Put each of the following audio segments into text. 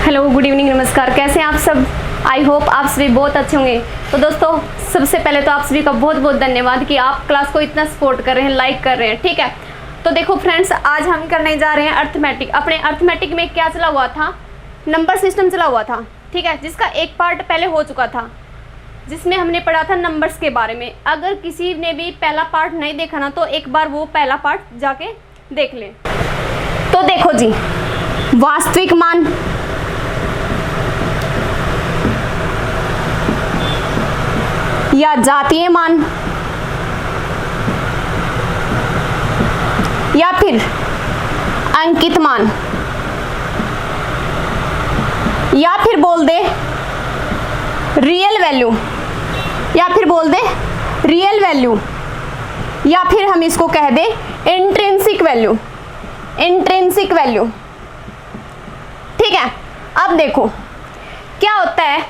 Hello, good evening, नमस्कार। कैसे हैं आप सब? आई होप आप सभी बहुत अच्छे होंगे। तो दोस्तों, सबसे पहले तो आप सभी का बहुत बहुत धन्यवाद कि आप क्लास को इतना सपोर्ट कर रहे हैं, लाइक कर रहे हैं। ठीक है, तो देखो फ्रेंड्स, आज हम करने जा रहे हैं अर्थमेटिक। अपने अर्थमेटिक में क्या चला हुआ था? नंबर सिस्टम चला हुआ था। ठीक है, जिसका एक पार्ट पहले हो चुका था, जिसमें हमने पढ़ा था नंबर्स के बारे में। अगर किसी ने भी पहला पार्ट नहीं देखा ना, तो एक बार वो पहला पार्ट जाके देख लें। तो देखो जी, वास्तविक मान, या जातीय मान, या फिर अंकित मान, या फिर बोल दे रियल वैल्यू, या फिर बोल दे रियल वैल्यू, या फिर हम इसको कह दे इंट्रिंसिक वैल्यू। इंट्रिंसिक वैल्यू, ठीक है। अब देखो क्या होता है,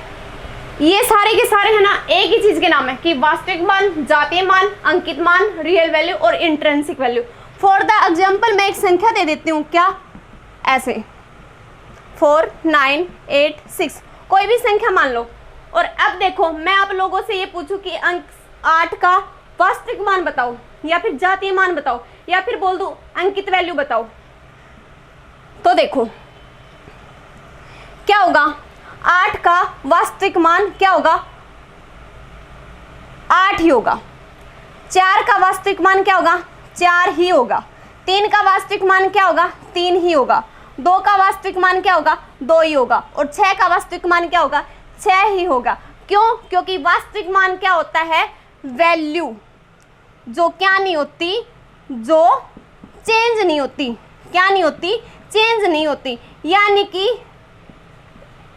ये सारे के सारे है ना एक ही चीज के नाम है कि वास्तविक मान, जातीय मान, अंकित मान, रियल वैल्यू और intrinsic value. For the example मैं एक संख्या दे देती हूँ, क्या? ऐसे 4, 9, 8, 6, कोई भी संख्या मान लो। और अब देखो, मैं आप लोगों से ये पूछूं कि अंक 8 का वास्तविक मान बताओ, या फिर जातीय मान बताओ, या फिर बोल दूं अंकित वैल्यू बताओ, तो देखो क्या होगा। 8 का वास्तविक मान क्या होगा? 8 ही होगा। 4 का वास्तविक मान क्या होगा? 4 ही होगा। 3 का वास्तविक मान क्या होगा? 3 ही होगा। 2 का वास्तविक मान क्या होगा? 2 ही होगा। और 6 का वास्तविक मान क्या होगा? 6 ही होगा। क्यों? क्योंकि वास्तविक मान क्या होता है? वैल्यू जो क्या नहीं होती, जो चेंज नहीं होती। क्या नहीं होती? चेंज नहीं होती। यानी कि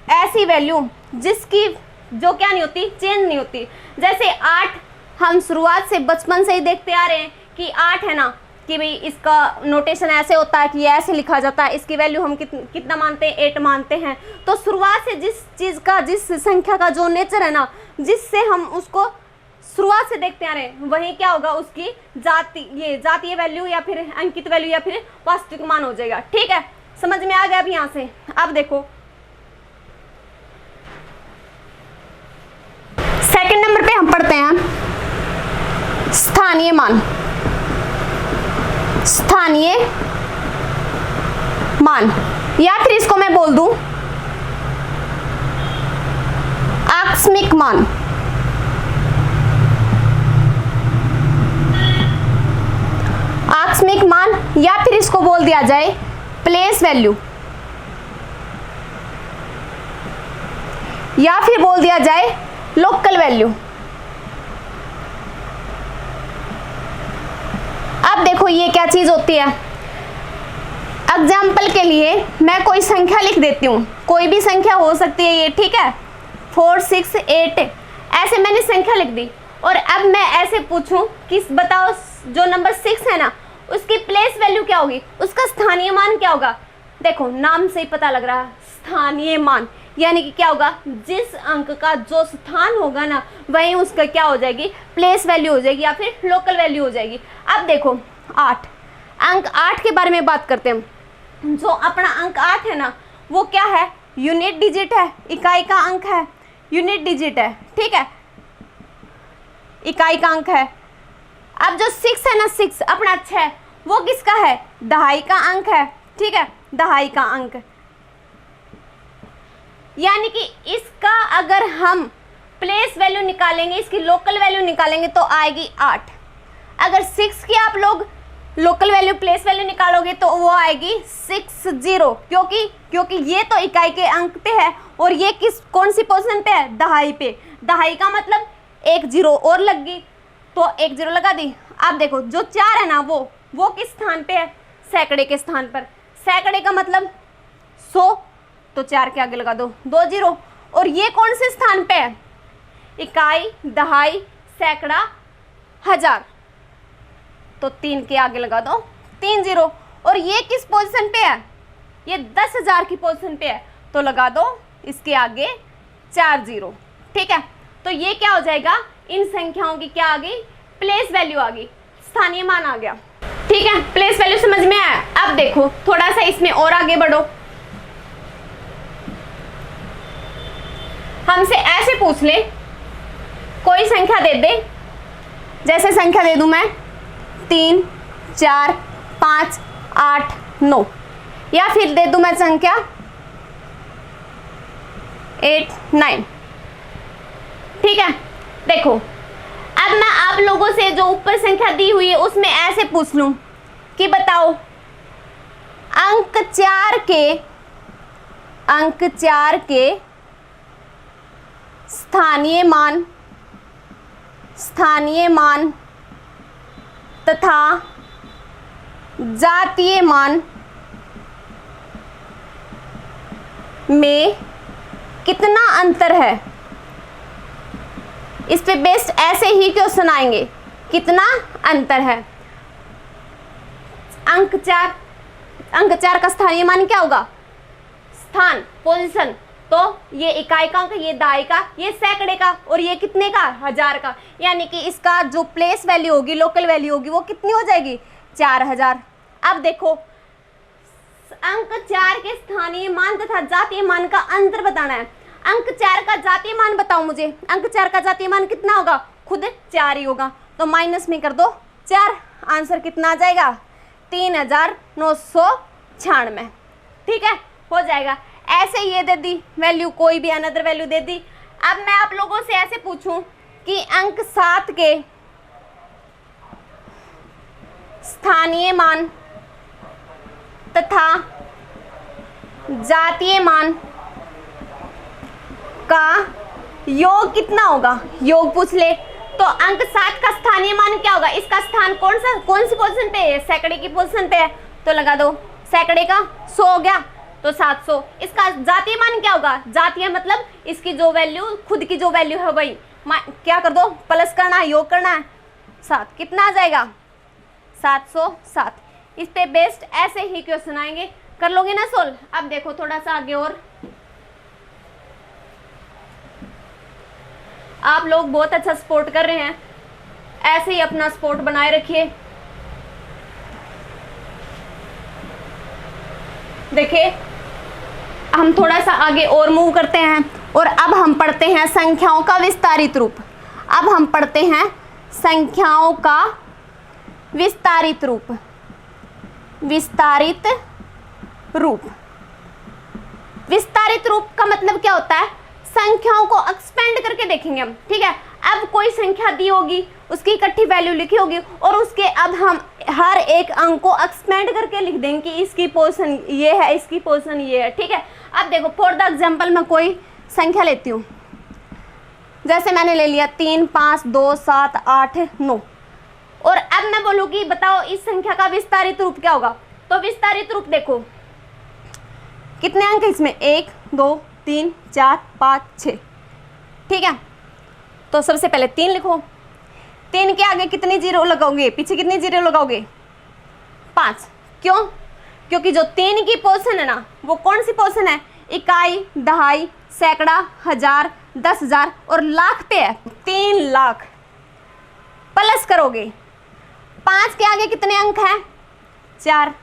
ऐसी वैल्यू जिसकी जो क्या नहीं होती, चेंज नहीं होती। जैसे 8 हम शुरुआत से बचपन से ही देखते आ रहे हैं कि 8 है ना, कि भाई इसका नोटेशन ऐसे होता है कि ऐसे लिखा जाता है। इसकी वैल्यू हम कितना मानते हैं? 8 मानते हैं। तो शुरुआत से जिस चीज़ का, जिस संख्या का जो नेचर है ना, जिससे हम उसको शुरुआत से देखते आ रहे हैं, वही क्या होगा? उसकी जातीय वैल्यू, या फिर अंकित वैल्यू, या फिर वास्तविक मान हो जाएगा। ठीक है, समझ में आ गया अब यहाँ से? अब देखो सेकंड नंबर पे हम पढ़ते हैं स्थानीय मान। स्थानीय मान, या फिर इसको मैं बोल दूं आकस्मिक मान। आकस्मिक मान, या फिर इसको बोल दिया जाए प्लेस वैल्यू, या फिर बोल दिया जाए लोकल वैल्यू। अब देखो ये क्या चीज होती है। एग्जाम्पल के लिए मैं कोई संख्या लिख देती हूँ, कोई भी संख्या हो सकती है ये, ठीक है। 4, 6, 8 ऐसे मैंने संख्या लिख दी। और अब मैं ऐसे पूछूं कि बताओ जो नंबर 6 है ना, उसकी प्लेस वैल्यू क्या होगी, उसका स्थानीय मान क्या होगा? देखो नाम से ही पता लग रहा है, स्थानीय मान। यानी कि क्या होगा? जिस अंक का जो स्थान होगा ना, वहीं उसका क्या हो जाएगी? प्लेस वैल्यू हो जाएगी, या फिर लोकल वैल्यू हो जाएगी। अब देखो 8, अंक 8 के बारे में बात करते हैं। जो अपना अंक 8 है ना, वो क्या है? यूनिट डिजिट है, इकाई का अंक है, यूनिट डिजिट है। ठीक है, इकाई का अंक है। अब जो 6 है ना, 6 अपना 6, वो किसका है? दहाई का अंक है। ठीक है, दहाई का अंक। यानी कि इसका अगर हम प्लेस वैल्यू निकालेंगे, इसकी लोकल वैल्यू निकालेंगे, तो आएगी 8। अगर 6 की आप लोग लोकल वैल्यू, प्लेस वैल्यू निकालोगे, तो वो आएगी 60। क्योंकि ये तो इकाई के अंक पे है, और ये कौन सी पोजीशन पे है? दहाई पे। दहाई का मतलब 1 0 और लग गई, तो 1 0 लगा दी। आप देखो जो 4 है ना, वो किस स्थान पे है? सैकड़े के स्थान पर। सैकड़े का मतलब 100, तो 4 के आगे लगा दो 2 0। और ये कौन से स्थान पे है? इकाई, दहाई, सैकड़ा, हजार, तो 3 के आगे लगा दो 3 0। और ये किस पोजीशन पे है? ये 10,000 की पोजीशन पे है, तो लगा दो इसके आगे 4 0। ठीक है, तो ये क्या हो जाएगा? इन संख्याओं की क्या आ गई? प्लेस वैल्यू आ गई, स्थानीय मान आ गया। ठीक है, प्लेस वैल्यू समझ में आया। अब देखो थोड़ा सा इसमें और आगे बढ़ो। हमसे ऐसे पूछ ले, कोई संख्या दे दे, जैसे संख्या दे दूं मैं 3, 4, 5, 8, 9, या फिर दे दूं मैं संख्या 8, 9। ठीक है, देखो अब मैं आप लोगों से जो ऊपर संख्या दी हुई है उसमें ऐसे पूछ लूं कि बताओ अंक 4 के स्थानीय मान तथा जातीय मान में कितना अंतर है। इस पे बेस्ड ऐसे ही क्वेश्चन आएंगे, कितना अंतर है। अंक 4 का स्थानीय मान क्या होगा, स्थान, पोजीशन, तो ये इकाई का अंक, ये दहाई का, ये सैकड़े का, और ये कितने का, 1000 का, यानी कि इसका जो प्लेस वैल्यू होगी, लोकल वैल्यू होगी, वो कितनी हो जाएगी, 4000। अब देखो अंक 4 के स्थानीय मान तथा जातीय मान का अंतर बताना है। अंक 4 का जातीय मान बताओ मुझे, अंक 4 का जातीय मान कितना होगा, खुद 4 ही होगा, तो माइनस में कर दो 4, आंसर कितना आ जाएगा, 3996। ठीक है, हो जाएगा। ऐसे ये दे दी वैल्यू, कोई भी अनदर वैल्यू दे दी। अब मैं आप लोगों से ऐसे पूछूं कि अंक 7 के स्थानीय मान तथा जातीय मान का योग कितना होगा, योग पूछ ले, तो अंक 7 का स्थानीय मान क्या होगा, इसका स्थान कौन सी पोजीशन पे है, सैकड़े की पोजीशन पे है, तो लगा दो सैकड़े का 100 हो गया तो 700। इसका जातीय मान क्या होगा, जातीय मतलब इसकी जो वैल्यू, खुद की जो वैल्यू है वही, क्या कर दो, प्लस करना है, योग करना है, 7, कितना आ जाएगा, 707। इस पे बेस्ड ऐसे ही क्वेश्चन आएंगे, कर लोगे ना सोल्व। अब देखो थोड़ा सा आगे, और आप लोग बहुत अच्छा सपोर्ट कर रहे हैं, ऐसे ही अपना सपोर्ट बनाए रखिए। देखिए हम थोड़ा सा आगे और मूव करते हैं, और अब हम पढ़ते हैं संख्याओं का विस्तारित रूप। अब हम पढ़ते हैं संख्याओं का विस्तारित रूप। विस्तारित रूप का मतलब क्या होता है, संख्याओं को एक्सपेंड करके देखेंगे हम। ठीक है, अब कोई संख्या दी होगी, उसकी इकट्ठी वैल्यू लिखी होगी, और उसके अब हम हर एक अंक को एक्सपेंड करके लिख देंगे कि इसकी पोजीशन ये है, इसकी पोजीशन ये है। ठीक है, अब देखो फॉर द एग्जांपल मैं कोई संख्या लेती हूँ, जैसे मैंने ले लिया 3, 5, 2, 7, 8, 9, और अब मैं बोलूँगी बताओ इस संख्या का विस्तारित रूप क्या होगा। तो विस्तारित रूप देखो कितने अंक इसमें, 1, 2, 3, 4, 5, 6। ठीक है, तो सबसे पहले 3 लिखो, 3 के आगे कितनी जीरो लगाओगे, पीछे कितनी जीरो लगाओगे, 5। क्यों, क्योंकि जो 3 की पोजीशन है ना, वो कौन सी पोजीशन है, इकाई, दहाई, सैकड़ा, 1000, 10,000 और लाख पे है, 3 लाख। प्लस करोगे, 5 के आगे कितने अंक हैं, 4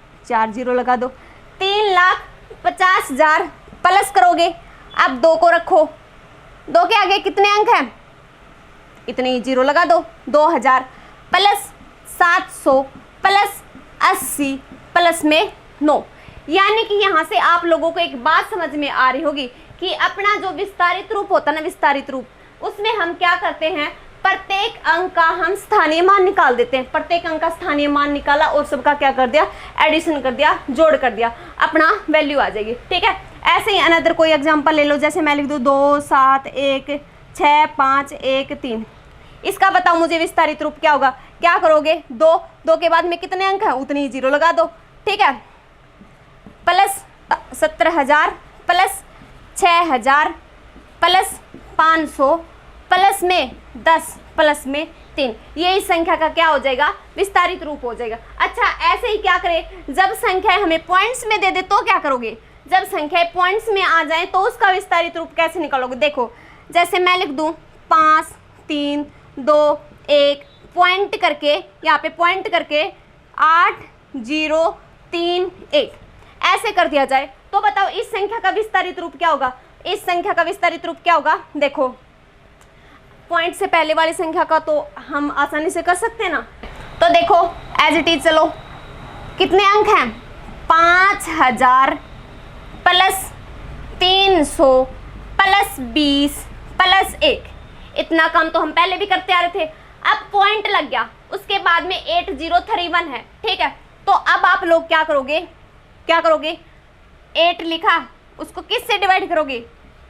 जीरो लगा दो, 3,50,000 प्लस करोगे। अब 2 को रखो, 2 के आगे कितने अंक हैं, इतने ही जीरो लगा दो, 2000 प्लस 700 प्लस 80 प्लस में 9। यानी कि यहाँ से आप लोगों को एक बात समझ में आ रही होगी कि अपना जो विस्तारित रूप होता है ना, विस्तारित रूप, उसमें हम क्या करते हैं, प्रत्येक अंक का हम स्थानीय मान निकाल देते हैं। प्रत्येक अंक का स्थानीय मान निकाला और सबका क्या कर दिया, एडिशन कर दिया, जोड़ कर दिया, अपना वैल्यू आ जाएगी। ठीक है, ऐसे ही अनदर कोई एग्जांपल ले लो, जैसे मैं लिख दूँ 2, 7, 1, 6, 5, 1, 3। इसका बताओ मुझे विस्तारित रूप क्या होगा। क्या करोगे, 2 के बाद में कितने अंक हैं, उतनी ही जीरो लगा दो। ठीक है, प्लस 17,000 प्लस 6,000 प्लस 500 प्लस में 10 प्लस में 3, ये इस संख्या का क्या हो जाएगा, विस्तारित रूप हो जाएगा। अच्छा, ऐसे ही क्या करें, जब संख्याएं हमें पॉइंट्स में दे दे तो क्या करोगे, जब संख्याएं पॉइंट्स में आ जाए तो उसका विस्तारित रूप कैसे निकालोगे। देखो जैसे मैं लिख दूं 5, 3, 2, 1, पॉइंट करके, यहाँ पे पॉइंट करके 8, 0, 3, 1 ऐसे कर दिया जाए, तो बताओ इस संख्या का विस्तारित रूप क्या होगा। इस संख्या का विस्तारित रूप क्या होगा? देखो पॉइंट से पहले वाली संख्या का तो हम आसानी से कर सकते हैं ना, तो देखो एज इट इज, चलो कितने अंक हैं? 5000 प्लस 300 प्लस 20 प्लस 1, इतना काम तो हम पहले भी करते आ रहे थे। अब पॉइंट लग गया, उसके बाद में 8031 है, ठीक है। तो अब आप लोग क्या करोगे? 8 लिखा, उसको किस से डिवाइड करोगे?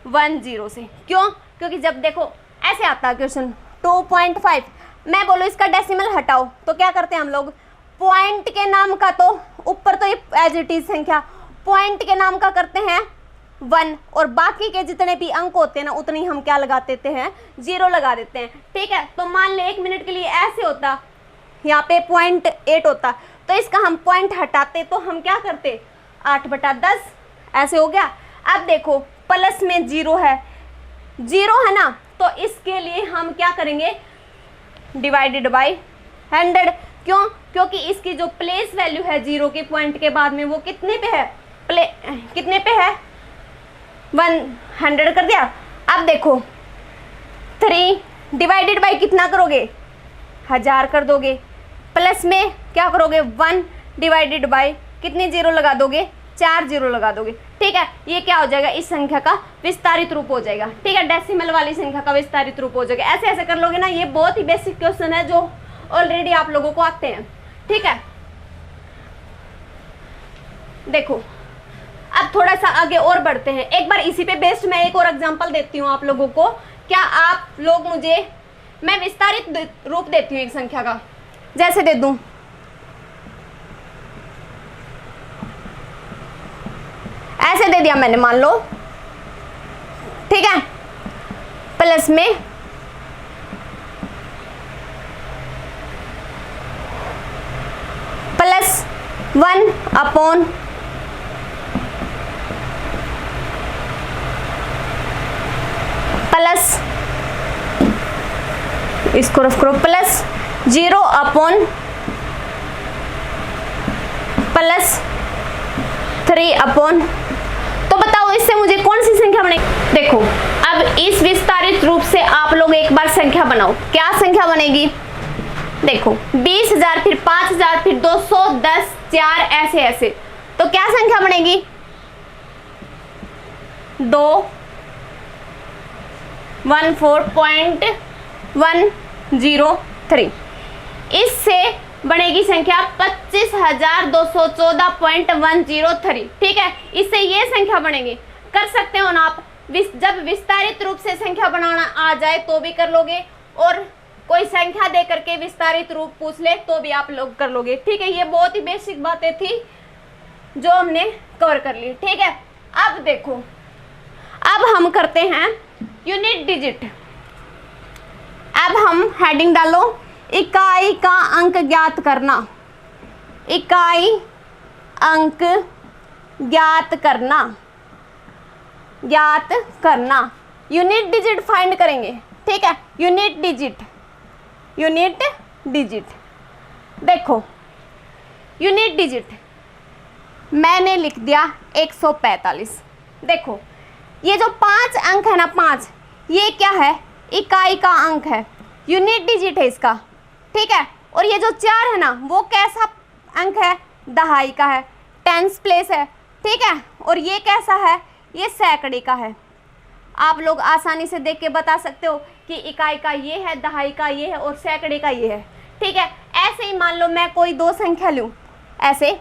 10 से। क्यों? क्योंकि जब देखो ऐसे आता है क्वेश्चन 2.5, मैं बोलो इसका डेसिमल हटाओ, तो क्या करते हैं हम लोग? पॉइंट के नाम का तो ऊपर तो ये एज इट इज संख्या, पॉइंट के नाम का करते हैं 1, और बाकी के जितने भी अंक होते हैं ना उतनी हम क्या लगा देते हैं? 0 लगा देते हैं, ठीक है। तो मान ले 1 मिनट के लिए ऐसे होता, यहाँ पे 0.8 होता, तो इसका हम पॉइंट हटाते तो हम क्या करते? 8/10 ऐसे हो गया। अब देखो प्लस में 0 है, 0 है ना, तो इसके लिए हम क्या करेंगे? Divided by 100। क्यों? क्योंकि इसकी जो प्लेस वैल्यू है 0 के पॉइंट के बाद में वो कितने पे है? कितने पे है? 100 कर दिया। अब देखो 3 डिवाइडेड बाय कितना करोगे? 1000 कर दोगे। प्लस में क्या करोगे? 1 डिवाइडेड बाय कितने 0 लगा दोगे? 4 0 लगा दोगे, ठीक है। ये क्या हो जाएगा? इस संख्या का विस्तारित रूप हो जाएगा, ठीक है। डेसिमल वाली संख्या का विस्तारित रूप हो जाएगा। ऐसे ऐसे कर लोगे ना, ये बहुत ही बेसिक क्वेश्चन है जो ऑलरेडी आप लोगों को आते हैं, ठीक है। देखो अब थोड़ा सा आगे और बढ़ते हैं। एक बार इसी पे बेस्ड मैं एक और एग्जांपल देती हूँ आप लोगों को। क्या आप लोग मुझे, मैं विस्तारित रूप देती हूँ एक संख्या का, जैसे दे दूं ऐसे दे दिया मैंने, मान लो, ठीक है। प्लस में +1 प्लस, इसको रफ करो, +0 +3 तो बताओ इससे मुझे कौन सी संख्या बनेगी? देखो अब इस विस्तारित रूप से आप लोग एक बार संख्या बनाओ, क्या संख्या बनेगी? देखो 20,000 फिर 5,000 फिर 200 10 4 ऐसे ऐसे, तो क्या संख्या बनेगी? 214.103। इससे बनेगी संख्या 25,214.103, ठीक है। इससे ये संख्या बनेगी। कर सकते हो ना आप, जब विस्तारित रूप से संख्या बनाना आ जाए तो भी कर लोगे, और कोई संख्या दे करके विस्तारित रूप पूछ ले तो भी आप लोग कर लोगे, ठीक है। ये बहुत ही बेसिक बातें थी जो हमने कवर कर ली, ठीक है। अब देखो, अब हम करते हैं यूनिट डिजिट। अब हम हेडिंग डालो, इकाई का अंक ज्ञात करना। इकाई अंक ज्ञात करना, ज्ञात करना। यूनिट डिजिट फाइंड करेंगे, ठीक है। Unit digit, unit digit. देखो यूनिट डिजिट मैंने लिख दिया 145। देखो ये जो 5 अंक है ना, 5, ये क्या है? इकाई का अंक है, यूनिट डिजिट है इसका, ठीक है। और ये जो 4 है ना, वो कैसा अंक है? दहाई का है, टेंस प्लेस है, ठीक है। और ये कैसा है? ये सैकड़े का है। आप लोग आसानी से देख के बता सकते हो कि इकाई का ये है, दहाई का ये है और सैकड़े का ये है, ठीक है। ऐसे ही मान लो मैं कोई दो संख्या लूँ, ऐसे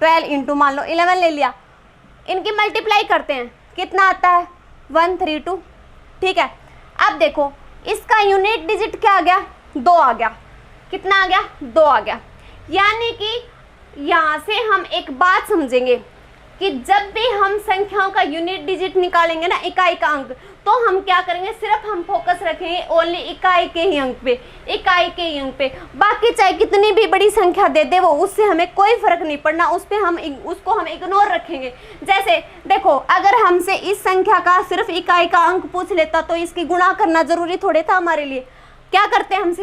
12 इंटू मान लो 11 ले लिया, इनकी मल्टीप्लाई करते हैं, कितना आता है? 132, ठीक है। अब देखो इसका यूनिट डिजिट क्या आ गया? 2 आ गया। कितना आ गया? 2 आ गया। यानी कि यहाँ से हम एक बात समझेंगे कि जब भी हम संख्याओं का यूनिट डिजिट निकालेंगे ना, इकाई का अंक, तो हम क्या करेंगे? सिर्फ हम फोकस रखेंगे ओनली इकाई के ही अंक पे, इकाई के ही अंक पे। बाकी चाहे कितनी भी बड़ी संख्या दे दे वो, उससे हमें कोई फर्क नहीं पड़ना, उस पे हम उसको हम इग्नोर रखेंगे। जैसे देखो अगर हमसे इस संख्या का सिर्फ इकाई का अंक पूछ लेता तो इसकी गुणा करना जरूरी थोड़े था हमारे लिए। क्या करते हम?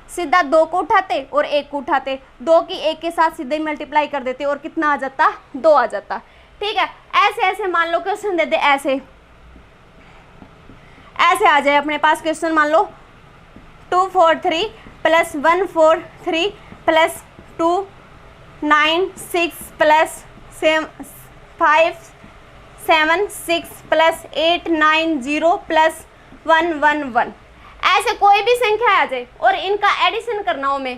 सीधा 2 को उठाते और 1 को उठाते, 2 की 1 के साथ सीधे मल्टीप्लाई कर देते और कितना आ जाता? 2 आ जाता, ठीक है। ऐसे ऐसे मान लो क्वेश्चन दे दे ऐसे ऐसे आ जाए अपने पास क्वेश्चन, मान लो 2 4 3 plus 1 4 3 plus 2 9 6 plus 5 7 6 plus 8 9 0 plus 1 1 1। ऐसे कोई भी संख्या आ जाए और इनका एडिशन करना हो में,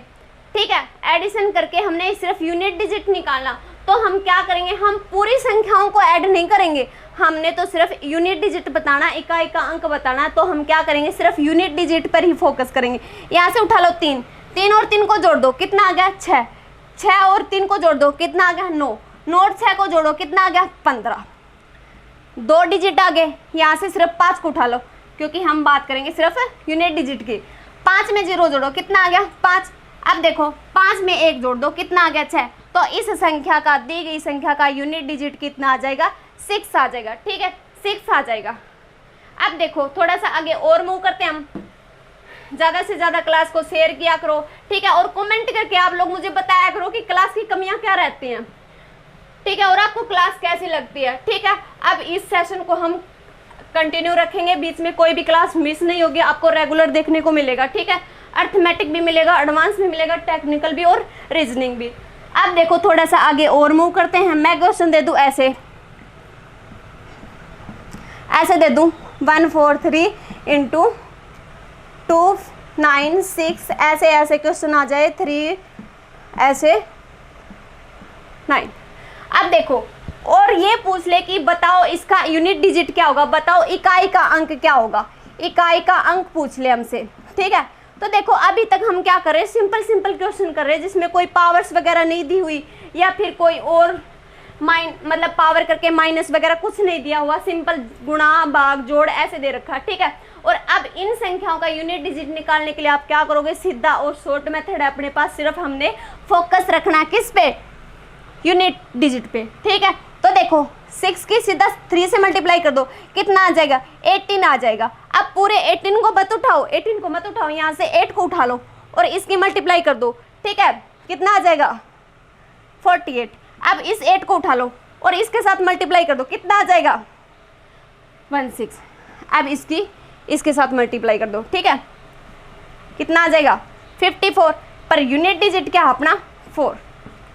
ठीक है, एडिशन करके हमने सिर्फ यूनिट डिजिट निकालना, तो हम क्या करेंगे, हम पूरी संख्याओं को ऐड नहीं करेंगे, हमने तो सिर्फ यूनिट डिजिट बताना, इकाई का अंक बताना, तो हम क्या करेंगे, सिर्फ यूनिट डिजिट पर ही फोकस करेंगे। यहाँ से उठा लो 3 3 और 3 को जोड़ दो, कितना आ गया 6 6 और 3 को जोड़ दो, कितना आ गया 9 9 और 6 को जोड़ो, कितना आ गया 15। 2 डिजिट आ गए। यहाँ से सिर्फ 5 को उठा लो, क्योंकि हम बात करेंगे सिर्फ यूनिट डिजिट की। 5 में 0 जोड़ो, कितना आ गया 5। अब देखो 5 में 1 जोड़ दो, कितना आ गया 6। तो इस संख्या का, दी गई संख्या का यूनिट डिजिट कितना आ जाएगा, 6 आ जाएगा, ठीक है, 6 आ जाएगा। अब देखो थोड़ा सा आगे और मूव करते हैं हम। ज़्यादा से ज़्यादा क्लास को शेयर किया करो, ठीक है, और कमेंट करके आप लोग मुझे बताया करो कि क्लास की कमियां क्या रहती हैं, ठीक है, और आपको क्लास कैसी लगती है, ठीक है। अब इस सेशन को हम कंटिन्यू रखेंगे, बीच में कोई भी क्लास मिस नहीं होगी, आपको रेगुलर देखने को मिलेगा, ठीक है। अर्थमेटिक भी मिलेगा, एडवांस भी मिलेगा, टेक्निकल भी और रीजनिंग भी। अब देखो थोड़ा सा आगे और मूव करते हैं। मैं क्वेश्चन दे दूं ऐसे दे दूं 1 4 3 इंटू 2 9 6, ऐसे क्वेश्चन आ जाए 3 ऐसे 9। अब देखो और ये पूछ ले कि बताओ इसका यूनिट डिजिट क्या होगा, बताओ इकाई का अंक क्या होगा, इकाई का अंक पूछ ले हमसे, ठीक है। तो देखो अभी तक हम क्या कर रहे हैं, सिंपल क्वेश्चन कर रहे हैं जिसमें कोई पावर्स वगैरह नहीं दी हुई, या फिर कोई और मतलब पावर करके माइनस वगैरह कुछ नहीं दिया हुआ, सिंपल गुणा भाग जोड़ ऐसे दे रखा, ठीक है। और अब इन संख्याओं का यूनिट डिजिट निकालने के लिए आप क्या करोगे, सीधा और शॉर्ट मेथड है अपने पास, सिर्फ हमने फोकस रखना किस पे, यूनिट डिजिट पे, ठीक है। तो देखो 6 की सीधा 3 से मल्टीप्लाई कर दो, कितना आ जाएगा 18 आ जाएगा। अब पूरे 18 को मत उठाओ, 18 को मत उठाओ, यहाँ से 8 को उठा लो और इसकी मल्टीप्लाई कर दो, ठीक है, कितना आ जाएगा 48। अब इस 8 को उठा लो और इसके साथ मल्टीप्लाई कर दो, कितना आ जाएगा 16। अब इसके साथ मल्टीप्लाई कर दो, ठीक है, कितना आ जाएगा 54। पर यूनिट डिजिट क्या है अपना 4,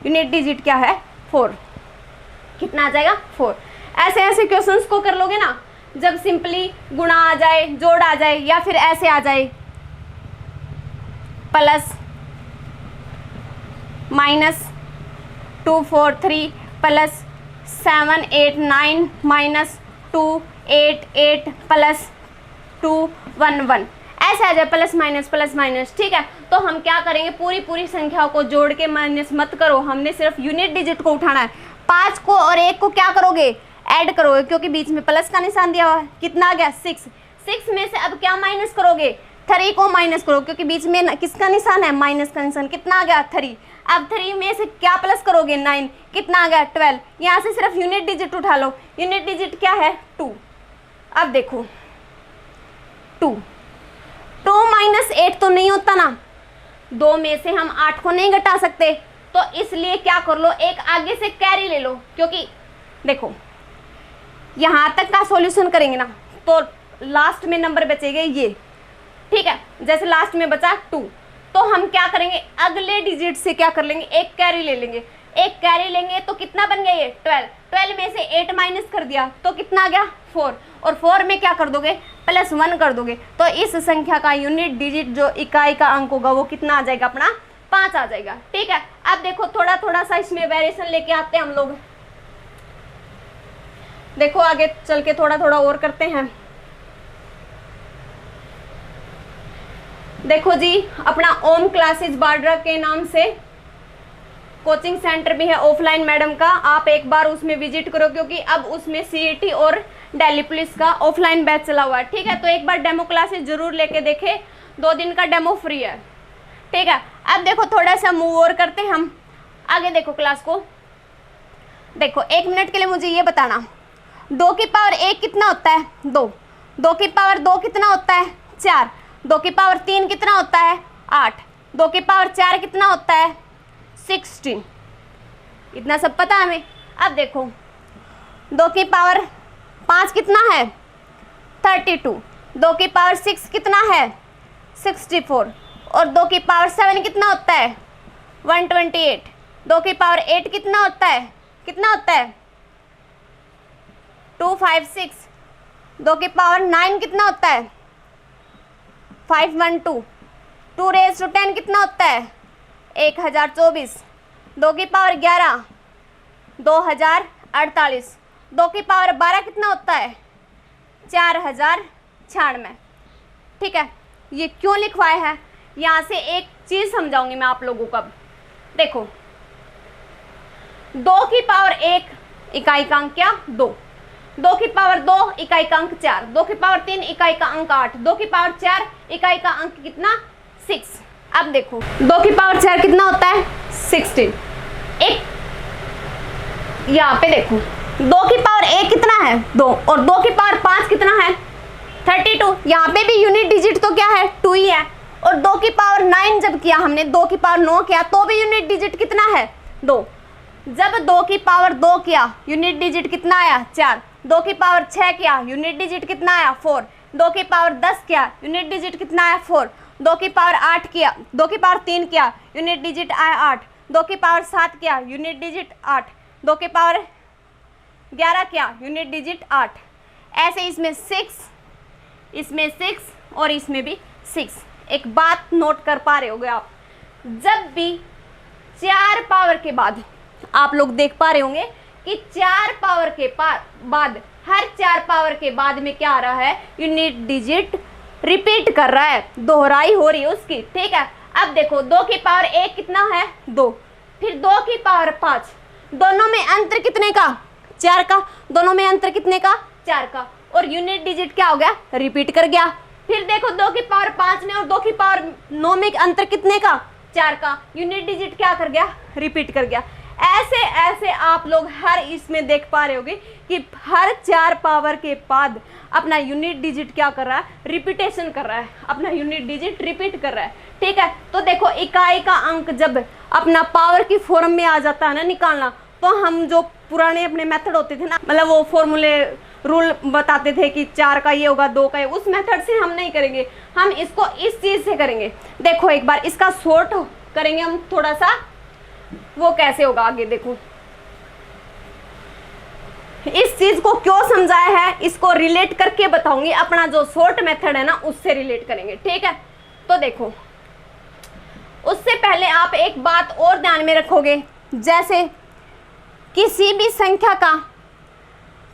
यूनिट डिजिट क्या है 4, कितना आ जाएगा 4। ऐसे क्वेश्चंस को कर लोगे ना, जब सिंपली गुणा आ जाए, जोड़ आ जाए, या फिर ऐसे आ जाए plus minus 2 4 3 plus 7 8 9 minus 2 8 8 plus 2 1 1, ऐसे आ जाए प्लस माइनस, ठीक है। तो हम क्या करेंगे, पूरी संख्याओं को जोड़ के माइनस मत करो, हमने सिर्फ यूनिट डिजिट को उठाना है। 5 को और 1 को क्या करोगे, ऐड करोगे, क्योंकि बीच में प्लस का निशान दिया हुआ है, कितना आ गया 6। 6 में से अब क्या माइनस करोगे, 3 को माइनस करो, क्योंकि बीच में किसका निशान है, माइनस का निशान, कितना आ गया 3। अब 3 में से क्या प्लस करोगे 9, कितना आ गया 12। यहाँ से सिर्फ यूनिट डिजिट उठा लो, यूनिट डिजिट क्या है 2। अब देखो 2 माइनस 8 तो नहीं होता ना, 2 में से हम 8 को नहीं घटा सकते, तो इसलिए क्या कर लो, एक आगे से कैरी ले लो, क्योंकि देखो यहाँ तक का सॉल्यूशन करेंगे ना तो लास्ट में नंबर बचेंगे ये, ठीक है। जैसे लास्ट में बचा 2, तो हम क्या करेंगे, अगले डिजिट से क्या कर लेंगे, एक कैरी ले लेंगे, एक कैरी लेंगे तो कितना बन गया ये 12। 12 में से 8 माइनस कर दिया तो कितना आ गया 4, और 4 में क्या कर दोगे प्लस 1 कर दोगे, तो इस संख्या का यूनिट डिजिट जो इकाई का अंक होगा वो कितना आ जाएगा अपना 5 आ जाएगा, ठीक है। अब देखो थोड़ा सा इसमें वेरिएशन लेके आते हैं हम लोग, देखो आगे चल के थोड़ा और करते हैं। देखो जी अपना ओम क्लासेस बाड्रा के नाम से कोचिंग सेंटर भी है ऑफलाइन मैडम का, आप एक बार उसमें विजिट करो, क्योंकि अब उसमें सीईटी और दिल्ली पुलिस का ऑफलाइन बैच चला हुआ है, ठीक है। तो एक बार डेमो क्लासेस जरूर लेके देखे, 2 दिन का डेमो फ्री है, ठीक है। अब देखो थोड़ा सा मूव और करते हैं हम आगे, देखो क्लास को देखो 1 मिनट के लिए मुझे ये बताना, 2 की पावर 1 कितना होता है 2, 2 की पावर 2 कितना होता है 4, 2 की पावर 3 कितना होता है 8, 2 की पावर 4 कितना होता है 16, इतना सब पता है हमें। अब देखो 2 की पावर 5 कितना है 32, 2 की पावर 6 कितना है 64, और 2 की पावर 7 कितना होता है 128, 2 की पावर 8 कितना होता है 256, 2 की पावर 9 कितना होता है 512, 2 रेज़ टू 10 कितना होता है 1024, 2 की पावर 11 2048, 2 की पावर 12 कितना होता है 4096। ठीक है, ये क्यों लिखवाया है, यहाँ से एक चीज़ समझाऊंगी मैं आप लोगों को। अब देखो 2 की पावर 1 इकाई का अंक क्या 2, 2 की पावर 2 इकाई का अंक 4, 2 की पावर 3 इकाई का अंक 8, 2 की पावर 4 इकाई का अंक कितना 6। अब देखो 2 की पावर 4 कितना होता है 16। एक यहाँ पे देखो 2 की पावर 1 कितना है 2, और 2 की पावर 5 कितना है 32। यहाँ पे भी यूनिट डिजिट तो क्या है 2 ही है, और 2 की पावर 9 जब किया हमने, 2 की पावर 9 किया तो भी यूनिट डिजिट कितना है 2। जब 2 की पावर 2 किया यूनिट डिजिट कितना आया 4, 2 की पावर 6 किया यूनिट डिजिट कितना आया 4, 2 की पावर 10 किया यूनिट डिजिट कितना आया 4, 2 की पावर 8 किया, 2 की पावर 3 किया यूनिट डिजिट आया 8, 2 की पावर 7 किया यूनिट डिजिट 8, 2 की पावर 11 किया यूनिट डिजिट 8। ऐसे इसमें 6 और इसमें भी 6। एक बात नोट कर पा रहे होगे आप, जब भी 4 पावर के बाद आप लोग देख पा रहे होंगे कि 4 पावर के बाद हर 4 पावर के बाद में क्या आ रहा है यूनिट डिजिट रिपीट कर रहा है, दोहराई हो रही है उसकी। ठीक है, अब देखो 2 की पावर 1 कितना है 2, फिर 2 की पावर 5, दोनों में अंतर कितने का 4 का, दोनों में अंतर कितने का 4 का, और यूनिट डिजिट क्या हो गया रिपीट कर गया। फिर देखो 2 की पावर 5 में और 2 की पावर 9 में अंतर कितने का 4 का, यूनिट डिजिट क्या कर गया रिपीट कर गया। ऐसे ऐसे आप लोग हर इसमें देख पा रहे होगे कि हर 4 पावर के बाद अपना यूनिट डिजिट क्या कर रहा है रिपीटेशन कर रहा है, अपना यूनिट डिजिट रिपीट कर रहा है। ठीक है, तो देखो इकाई का अंक जब अपना पावर की फॉर्म में आ जाता है ना निकालना, तो हम जो पुराने अपने मेथड होते थे ना, मतलब वो फॉर्मूले रूल बताते थे कि 4 का ये होगा 2 का ये, उस मेथड से हम नहीं करेंगे, हम इसको इस चीज़ से करेंगे। देखो एक बार इसका शॉर्ट करेंगे हम थोड़ा सा, वो कैसे होगा आगे देखो। इस चीज को क्यों समझाया है इसको रिलेट करके बताऊंगी, अपना जो शॉर्ट मेथड है ना उससे रिलेट करेंगे। ठीक है, तो देखो उससे पहले आप एक बात और ध्यान में रखोगे, जैसे किसी भी संख्या का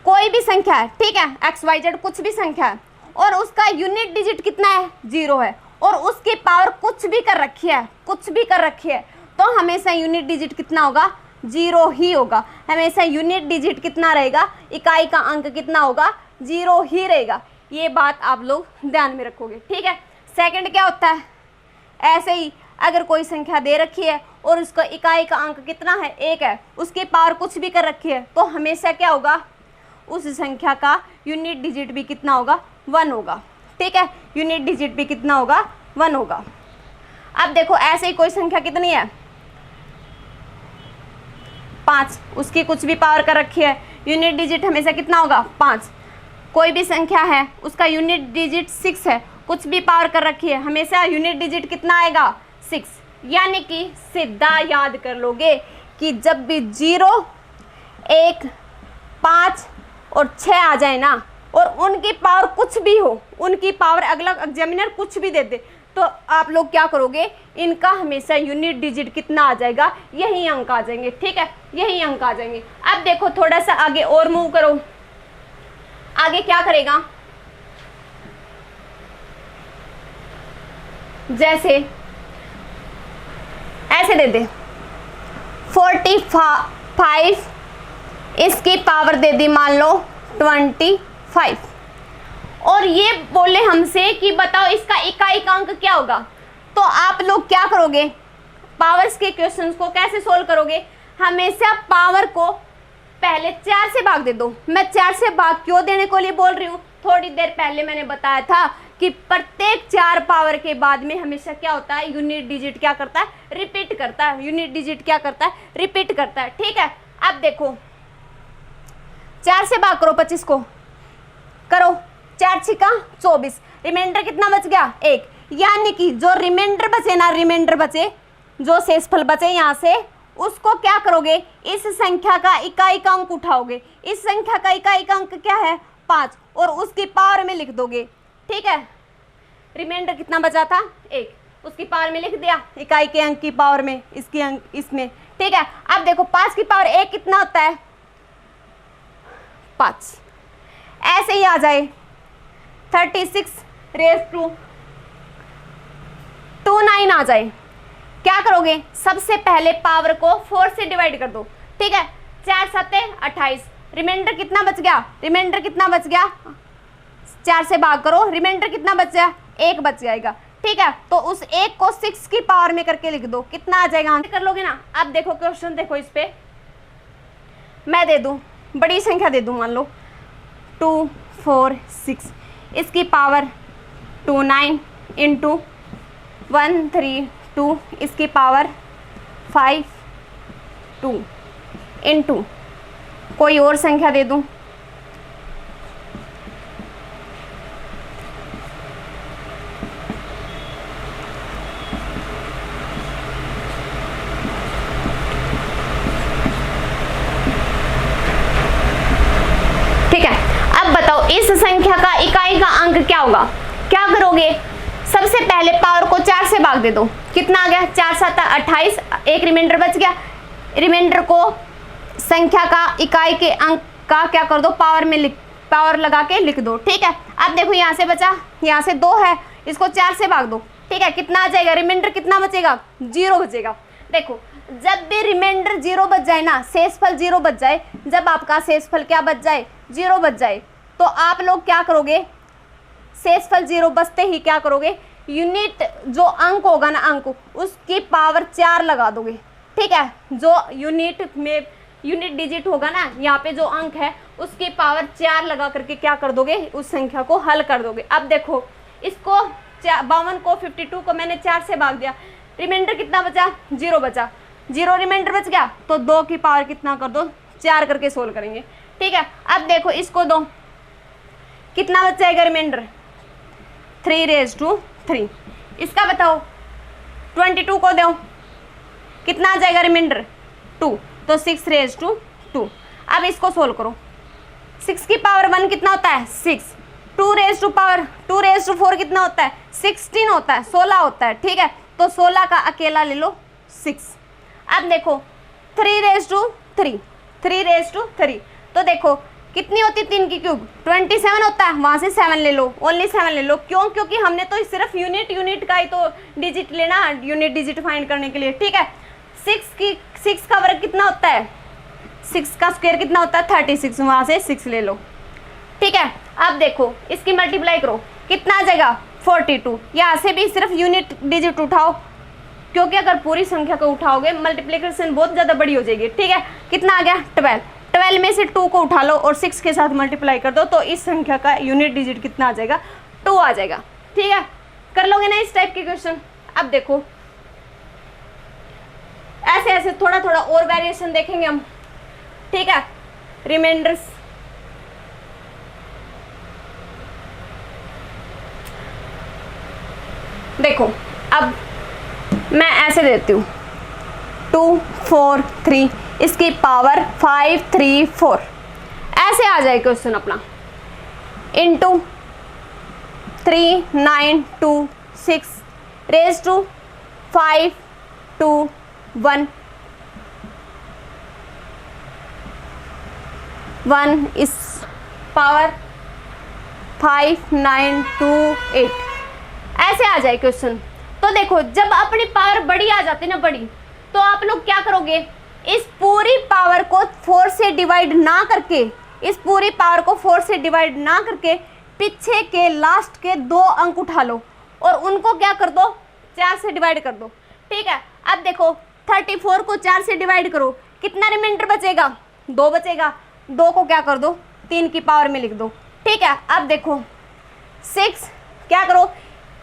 कोई भी संख्या है, ठीक है XYZ कुछ भी संख्या है, और उसका यूनिट डिजिट कितना है 0 है, और उसकी पावर कुछ भी कर रखी है, तो हमेशा यूनिट डिजिट कितना होगा 0 ही होगा। हमेशा यूनिट डिजिट कितना रहेगा, इकाई का अंक कितना होगा 0 ही रहेगा। ये बात आप लोग ध्यान में रखोगे। ठीक है, सेकंड क्या होता है, ऐसे ही अगर कोई संख्या दे रखी है और उसका इकाई का अंक कितना है 1 है, उसकी पावर कुछ भी कर रखी है, तो हमेशा क्या होगा उस संख्या का यूनिट डिजिट भी कितना होगा 1 होगा। ठीक है, यूनिट डिजिट भी कितना होगा 1 होगा। अब देखो ऐसे ही कोई संख्या कितनी है 5, उसकी कुछ भी पावर कर रखी है, यूनिट डिजिट हमेशा कितना होगा 5। कोई भी संख्या है उसका यूनिट डिजिट 6 है, कुछ भी पावर कर रखी है, हमेशा यूनिट डिजिट कितना आएगा 6। यानी कि सीधा याद कर लोगे कि जब भी 0, 1, 5 और 6 आ जाए ना, और उनकी पावर कुछ भी हो, उनकी पावर अगला एग्जामिनर कुछ भी दे दे, तो आप लोग क्या करोगे, इनका हमेशा यूनिट डिजिट कितना आ जाएगा, यही अंक आ जाएंगे। ठीक है, यही अंक आ जाएंगे। अब देखो थोड़ा सा आगे और मूव करो, आगे क्या करेगा, जैसे ऐसे दे दे 45, इसकी पावर दे दी मान लो 25, और ये बोले हमसे कि बताओ इसका इकाई का अंक क्या होगा, तो आप लोग क्या करोगे, पावर्स के क्वेश्चंस को कैसे सोल्व करोगे, हमेशा पावर को पहले 4 से भाग दे दो। मैं 4 से भाग क्यों देने को लिए बोल रही हूँ, थोड़ी देर पहले मैंने बताया था कि प्रत्येक 4 पावर के बाद में हमेशा क्या होता है, यूनिट डिजिट क्या करता है, रिपीट करता है। यूनिट डिजिट क्या करता है, रिपीट करता है। ठीक है, अब देखो 4 से भाग करो 25 को, करो 4 छिका 24, रिमाइंडर कितना बच गया 1। यानी कि जो रिमाइंडर बचे ना, रिमाइंडर बचे, जो शेषफल बचे यहाँ से, उसको क्या करोगे, इस संख्या का इकाई का अंक उठाओगे। इस संख्या का इकाई का अंक क्या है 5, और उसकी पावर में लिख दोगे। ठीक है, रिमाइंडर कितना बचा था 1, उसकी पावर में लिख दिया, इकाई के अंक की पावर में, इसकी अंक इसमें। ठीक है, अब देखो 5 की पावर 1 कितना होता है 5। ऐसे ही आ जाए 36 रेज़ टू 29 आ जाए, क्या करोगे, सबसे पहले पावर को 4 से डिवाइड कर दो। ठीक है, 4 7 28, रिमाइंडर कितना बच गया, रिमाइंडर कितना बच गया, 4 से भाग करो, रिमाइंडर कितना बच गया 1 बच जाएगा। ठीक है, तो उस 1 को 6 की पावर में करके लिख दो, कितना आ जाएगा, कर लोगे ना। अब देखो क्वेश्चन, देखो इस पे मैं दे दूं, बड़ी संख्या दे दूं, मान लो 2 4 6, इसकी पावर 29 इंटू 1 3 2, इसकी पावर 5 2 इंटू कोई और संख्या दे दूं, ठीक है। अब बताओ इस संख्या का इकाई का अंक क्या होगा, क्या करोगे, सबसे पहले पावर को 4 से भाग दे दो, कितना आ गया 4 7 28, एक रिमाइंडर बच गया, रिमाइंडर को संख्या का इकाई के अंक का क्या कर दो, पावर में पावर लगा के लिख दो। ठीक है, अब देखो यहाँ से बचा, यहाँ से 2 है, इसको 4 से भाग दो। ठीक है, कितना आ जाएगा, रिमाइंडर कितना बचेगा 0 बचेगा। देखो जब भी रिमाइंडर 0 बच जाए ना, शेषफल 0 बच जाए, जब आपका शेषफल क्या बच जाए 0 बच जाए, तो आप लोग क्या करोगे, शेषफल 0 बचते ही क्या करोगे, यूनिट जो अंक होगा ना, अंक उसकी पावर 4 लगा दोगे। ठीक है, जो यूनिट में यूनिट डिजिट होगा ना, यहाँ पे जो अंक है उसकी पावर 4 लगा करके क्या कर दोगे, उस संख्या को हल कर दोगे। अब देखो इसको 52 को 52 को मैंने 4 से भाग दिया, रिमाइंडर कितना बचा 0 बचा, 0 रिमाइंडर बच गया, तो 2 की पावर कितना कर दो 4 करके सोल्व करेंगे। ठीक है, अब देखो इसको दो, कितना बच जाएगा रिमाइंडर 3 रेज़ टू 3, इसका बताओ 22 को दो, कितना आ जाएगा रिमाइंडर 2, तो 6 रेज़ टू 2। अब इसको सोल्व करो, 6 की पावर 1 कितना होता है 6, 2 raise to power 2 raise to 4 कितना होता है 16 होता है, 16 होता है। ठीक है, तो 16 का अकेला ले लो 6। अब देखो 3 रेज़ टू 3, 3 रेज़ टू 3, तो देखो कितनी होती है 3 की क्यूब 27 होता है, वहाँ से 7 ले लो, ओनली 7 ले लो। क्यों, क्योंकि हमने तो सिर्फ यूनिट का ही तो डिजिट लेना, यूनिट डिजिट फाइंड करने के लिए। ठीक है, 6 का वर्ग कितना होता है, 6 का स्क्वायर कितना होता है 36, वहाँ से 6 ले लो। ठीक है, अब देखो इसकी मल्टीप्लाई करो, कितना आ जाएगा 42, यहाँ से भी सिर्फ यूनिट डिजिट उठाओ, क्योंकि अगर पूरी संख्या को उठाओगे मल्टीप्लिकेशन बहुत ज़्यादा बड़ी हो जाएगी। ठीक है, कितना आ गया 12 में से 2 को उठा लो और 6 के साथ मल्टीप्लाई कर दो, तो इस संख्या का यूनिट डिजिट कितना आ जाएगा 2 आ जाएगा। ठीक है, कर लोगे ना इस टाइप के क्वेश्चन। अब देखो ऐसे ऐसे थोड़ा थोड़ा और वेरिएशन देखेंगे हम। ठीक है, रिमाइंडर्स देखो, अब मैं ऐसे देती हूँ 2 4 3, इसकी पावर 5 3 4, ऐसे आ जाए क्वेश्चन अपना, इंटू 3 9 2 6 रेज़ टू 5 2 1 1 इस पावर 5 9 2 8, ऐसे आ जाए क्वेश्चन। तो देखो जब अपनी पावर बड़ी आ जाती है ना, बड़ी, तो आप लोग क्या करोगे, इस पूरी पावर को 4 से डिवाइड ना करके, इस पूरी पावर को 4 से डिवाइड ना करके पीछे के लास्ट के 2 अंक उठा लो और उनको क्या कर दो 4 से डिवाइड कर दो। ठीक है, अब देखो 34 को 4 से डिवाइड करो, कितना रिमाइंडर बचेगा 2 बचेगा, 2 को क्या कर दो 3 की पावर में लिख दो। ठीक है, अब देखो 6 क्या करो,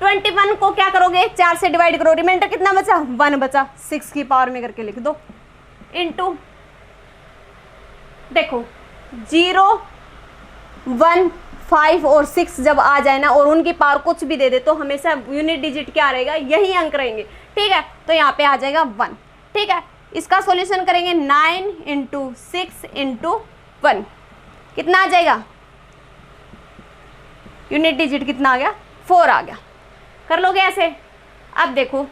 21 को क्या करोगे 4 से डिवाइड करो, रिमाइंडर कितना बचा 1 बचा, 6 की पावर में करके लिख दो, इंटू देखो 0 1 5 और 6 जब आ जाए ना और उनकी पावर कुछ भी दे दे तो हमेशा यूनिट डिजिट क्या रहेगा, यही अंक रहेंगे। ठीक है, तो यहाँ पे आ जाएगा 1। ठीक है, इसका सॉल्यूशन करेंगे 9 × 6 × 1 कितना आ जाएगा, यूनिट डिजिट कितना आ गया, 4 आ गया। कर लोगे ऐसे। अब देखो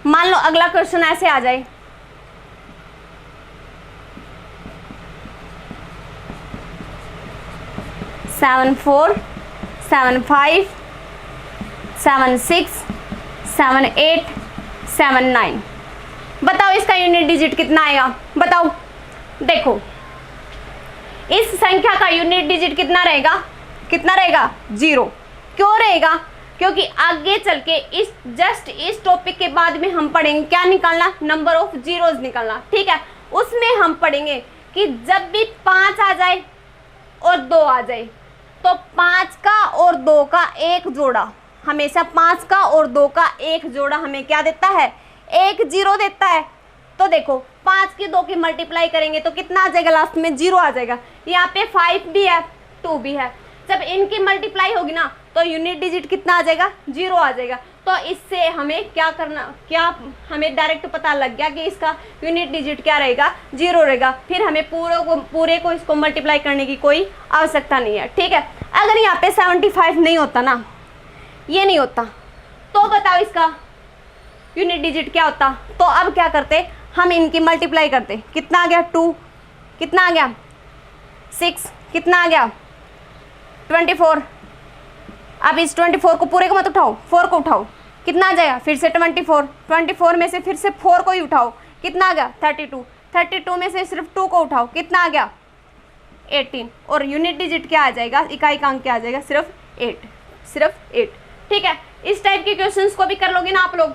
मान लो अगला क्वेश्चन ऐसे आ जाए, सेवन 4 7 5 7 6 7 8 7 9। बताओ इसका यूनिट डिजिट कितना आएगा, बताओ। देखो इस संख्या का यूनिट डिजिट कितना रहेगा, कितना रहेगा, 0। क्यों रहेगा, क्योंकि आगे चल के इस टॉपिक के बाद में हम पढ़ेंगे क्या निकालना, नंबर ऑफ जीरोज निकालना। ठीक है, उसमें हम पढ़ेंगे कि जब भी 5 आ जाए और 2 आ जाए तो 5 का और 2 का एक जोड़ा, हमेशा 5 का और 2 का एक जोड़ा हमें क्या देता है, एक 0 देता है। तो देखो 5 की 2 की मल्टीप्लाई करेंगे तो कितना आ जाएगा, लास्ट में 0 आ जाएगा। यहाँ पे 5 भी है 2 भी है, जब इनकी मल्टीप्लाई होगी ना तो यूनिट डिजिट कितना आ जाएगा, 0 आ जाएगा। तो इससे हमें क्या करना, क्या हमें डायरेक्ट पता लग गया कि इसका यूनिट डिजिट क्या रहेगा, 0 रहेगा। फिर हमें पूरे को इसको मल्टीप्लाई करने की कोई आवश्यकता नहीं है। ठीक है, अगर यहाँ पे 75 नहीं होता ना, ये नहीं होता, तो बताओ इसका यूनिट डिजिट क्या होता। तो अब क्या करते, हम इनकी मल्टीप्लाई करते, कितना आ गया 2, कितना आ गया 6, कितना आ गया 24। अब इस 24 को पूरे को मत उठाओ, 4 को उठाओ, कितना आ जाएगा, फिर से 24 में से फिर से 4 को ही उठाओ, कितना आ गया 32 में से सिर्फ 2 को उठाओ, कितना आ गया 18। और यूनिट डिजिट क्या आ जाएगा, इकाई का अंक क्या आ जाएगा, सिर्फ 8। ठीक है, इस टाइप के क्वेश्चंस को भी कर लोगे ना आप लोग।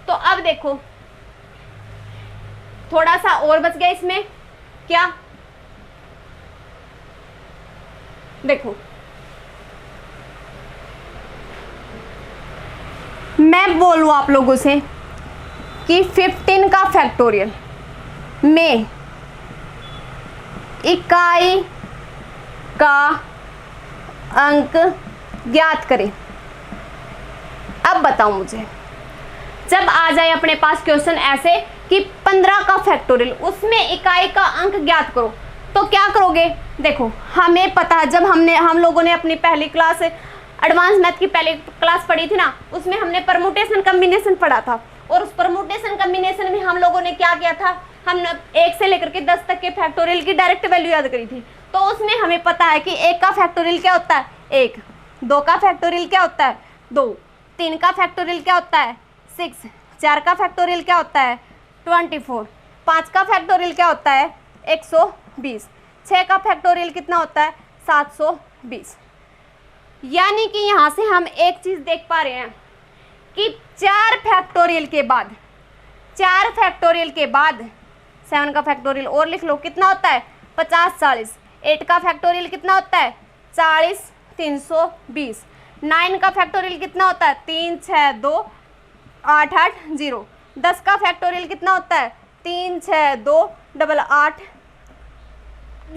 तो अब देखो थोड़ा सा और बच गया इसमें, क्या, देखो मैं बोलूँ आप लोगों से कि 15 का फैक्टोरियल में इकाई का अंक ज्ञात करें। अब बताओ मुझे, जब आ जाए अपने पास क्वेश्चन ऐसे कि 15 का फैक्टोरियल, उसमें इकाई का अंक ज्ञात करो, तो क्या करोगे। देखो हमें पता है, जब हम लोगों ने अपनी पहली क्लास एडवांस मैथ की पहली क्लास पढ़ी थी ना, उसमें हमने परमुटेशन कम्बिनेशन पढ़ा था। और उस परमुटेशन कम्बिनेशन में हम लोगों ने क्या किया था, हमने 1 से लेकर के 10 तक के फैक्टोरियल की डायरेक्ट वैल्यू याद करी थी। तो उसमें हमें पता है कि 1 का फैक्टोरियल क्या होता है, 1, 2 का फैक्टोरियल क्या होता है, 2, 3 का फैक्टोरियल क्या होता है, 6, 4 का फैक्टोरियल क्या होता है, 24, 5 का फैक्टोरियल क्या होता है, 120, 6 का फैक्टोरियल कितना होता है, 720। यानी कि यहाँ से हम एक चीज़ देख पा रहे हैं कि 4 फैक्टोरियल के बाद 7 का फैक्टोरियल और लिख लो, कितना होता है 50 40। 8 का फैक्टोरियल कितना होता है 40 320। 9 का फैक्टोरियल कितना होता है 3 6 2 8 8 0। 10 का फैक्टोरियल कितना होता है 3 6 2 8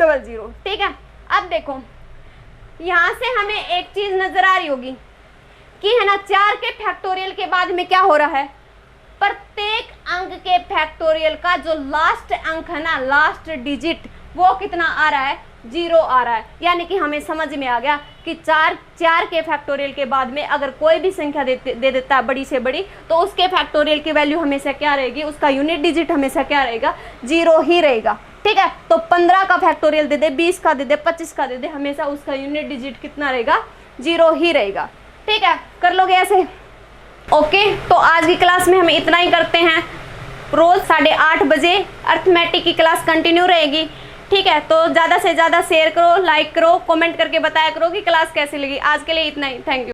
8 0। ठीक है, अब देखो यहाँ से हमें एक चीज नजर आ रही होगी कि है ना, 4 के फैक्टोरियल के बाद में क्या हो रहा है, प्रत्येक अंक के फैक्टोरियल का जो लास्ट अंक है ना, लास्ट डिजिट, वो कितना आ रहा है, 0 आ रहा है। यानी कि हमें समझ में आ गया कि 4 के फैक्टोरियल के बाद में अगर कोई भी संख्या दे देता है बड़ी से बड़ी, तो उसके फैक्टोरियल की वैल्यू हमेशा क्या रहेगी, उसका यूनिट डिजिट हमेशा क्या रहेगा, 0 ही रहेगा। ठीक है, तो 15 का फैक्टोरियल दे दे, 20 का दे दे, 25 का दे दे, हमेशा उसका यूनिट डिजिट कितना रहेगा, 0 ही रहेगा। ठीक है, कर लोगे ऐसे। ओके, तो आज की क्लास में हम इतना ही करते हैं। रोज 8:30 बजे अर्थमेटिक की क्लास कंटिन्यू रहेगी। ठीक है, तो ज़्यादा से ज़्यादा शेयर करो, लाइक करो, कमेंट करके बताया करो कि क्लास कैसी लगी। आज के लिए इतना ही, थैंक यू।